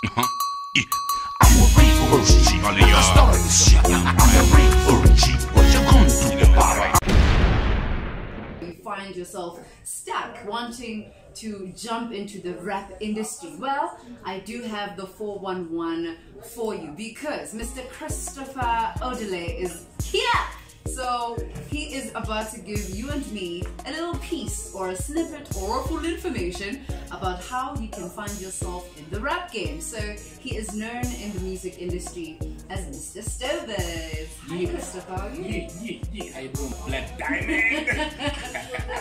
Yeah. I'm a real G. I started this shit. I'm a real G. What you gonna do about it? You find yourself stuck wanting to jump into the rap industry. Well, I do have the 411 for you because Mr. Christopher Odele is here. So he is about to give you and me a little piece or a snippet or full information about how you can find yourself in the rap game. So he is known in the music industry as Mr. Stovers. Hi Christopher, how are you? Yeah. How you doing, Black Diamond? I'm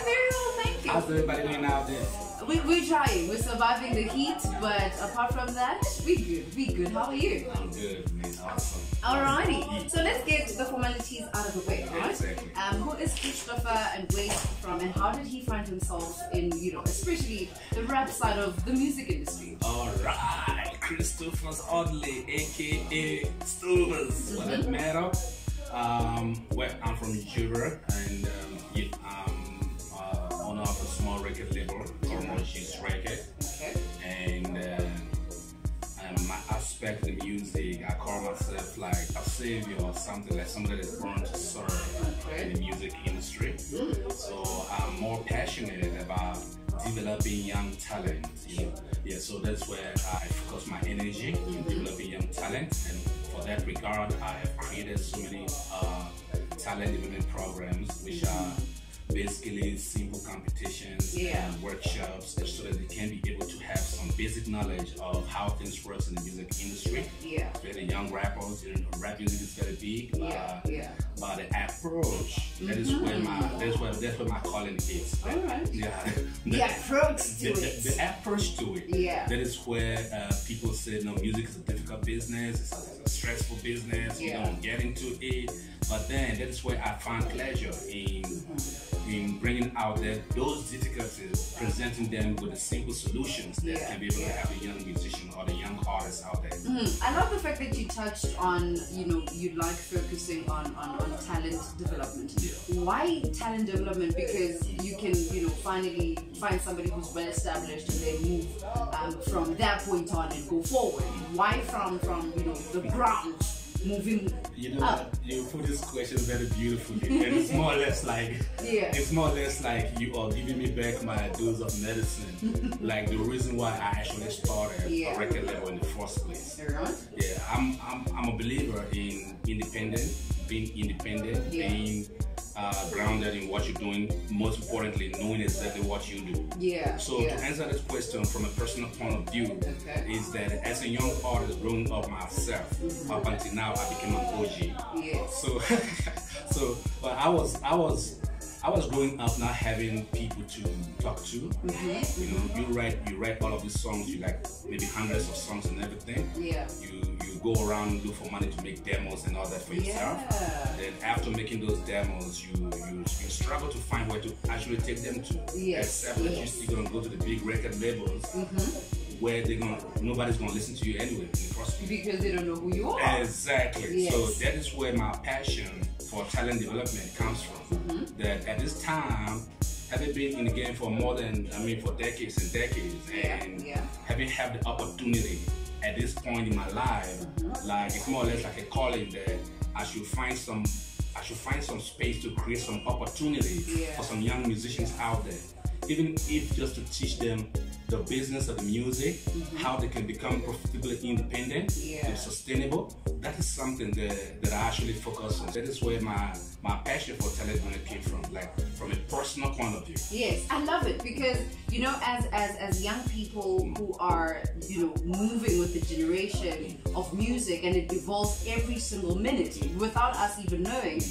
very well, thank you. How's everybody doing out there? We're trying. We're surviving the heat, but apart from that, we good. We good. How are you? I'm good, man. Awesome. Alrighty. So let's get the formalities out of the way, right? Exactly. Who is Christopher and where is he from, and how did he find himself in, especially the rap side of the music industry? Alright, Christopher's Oddly, aka Stovers, for that matter. Well, I'm from Joburg, and I'm owner of a small record label called Morgeez Records. Okay. And my aspect in music, I call myself like a savior or something, like somebody that's born to serve in the music industry. So I'm more passionate about developing young talent. Yeah, so that's where I focus my energy in developing young talent, and for that regard, I have created so many talent development programs, which are basically simple competitions and workshops, so that they can be able to have some basic knowledge of how things work in the music industry. Yeah. Especially young rappers, rap music is very big. But the approach, that is where my calling is. Alright. Yeah. The approach to it. The approach to it. Yeah. That is where people say, no, music is a difficult business, it's a stressful business, you don't get into it. But then that is where I find pleasure in bringing out those difficulties, presenting them with the simple solutions that can be able to help the young musician or the young artist out there. I love the fact that you touched on, you like focusing on talent development. Why talent development? Because you can, finally find somebody who's well established and then move from that point on and go forward. Why from the ground? Moving up. You put this question very beautifully, and it's more or less like you are giving me back my dose of medicine, like the reason why I actually started a record label in the first place. Yeah, I'm a believer in being independent, being grounded in what you're doing, most importantly knowing exactly what you do. So to answer this question from a personal point of view, is that as a young artist growing up myself, up until now I became an OG. So but I was growing up not having people to talk to. You write all of these songs, you like maybe hundreds of songs and everything. You go around and look for money to make demos and all that for yourself. Then after making those demos, you struggle to find where to actually take them to. Except that you're still gonna go to the big record labels where nobody's gonna listen to you anyway in the first place. Because they don't know who you are. Exactly. So that is where my passion for talent development comes from. That at this time, having been in the game for for decades and decades, and having had the opportunity at this point in my life, like it's more or less like a calling that I should find some space to create some opportunity for some young musicians out there, even if just to teach them the business of the music, how they can become profitably independent and sustainable. That is something that I actually focus on. That is where my passion for talent came from, like from a personal point of view. Yes, I love it because as young people who are moving with the generation of music, and it evolves every single minute without us even knowing,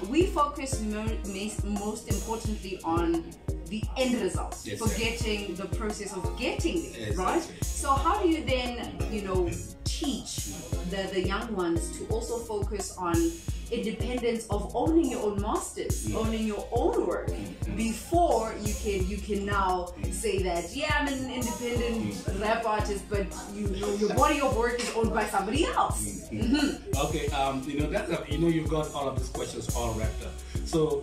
we focus most importantly on the end result, forgetting the process of getting there, right? So how do you then, teach the young ones to also focus on independence of owning your own masters, owning your own work, before you can now say that I'm an independent rap artist, but your body of work is owned by somebody else. Okay, you've got all of these questions all wrapped up. So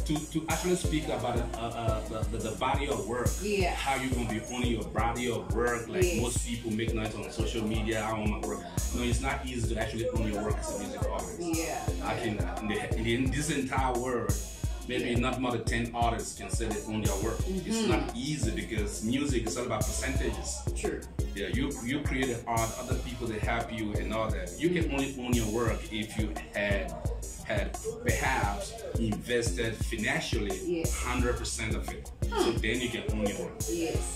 to actually speak about the body of work, how you're gonna be owning your body of work, like most people make noise on social media, I own my work. No, it's not easy to actually own your work as a music artist. I can in this entire world, maybe not more than 10 artists can say they own their work. It's not easy because music is all about percentages. True. Yeah, you create art, other people that help you and all that. You can only own your work if you had perhaps invested financially 100% of it. So then you can own your work.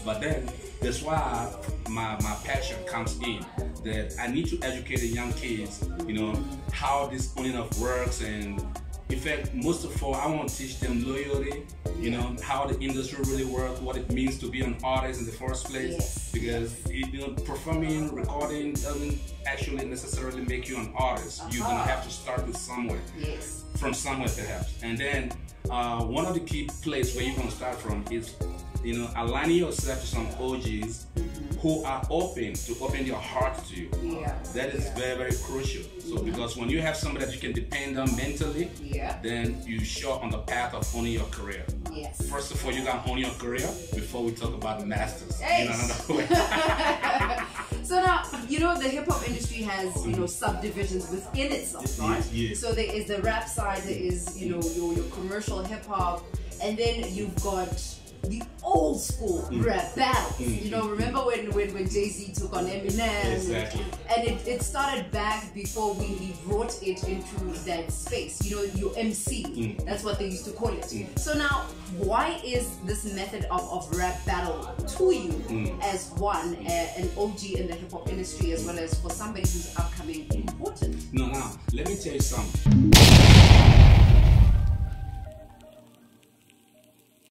But then that's why my passion comes in, that I need to educate the young kids, you know, how this owning of works, and in fact, most of all, I want to teach them loyalty, you know, how the industry really works, what it means to be an artist in the first place. Because you know, performing, recording doesn't actually necessarily make you an artist. You're gonna have to start with somewhere, from somewhere perhaps. And then one of the key places where you're gonna start from is, you know, aligning yourself to some OGs who are open their heart to you. That is very, very crucial. So because when you have somebody that you can depend on mentally, then you're sure on the path of owning your career. First of all, you gotta own your career before we talk about the masters. In another way. So now, you know, the hip hop industry has, you know, subdivisions within itself, right? So there is the rap side, there is, you know, your commercial hip hop, and then you've got the old school rap battles. You know, remember when Jay-Z took on Eminem? And it started back before he brought it into that space. You know, your MC. That's what they used to call it. So now, why is this method of rap battle to you as one, an OG in the hip hop industry, as well as for somebody who's upcoming, important? No, now, let me tell you something.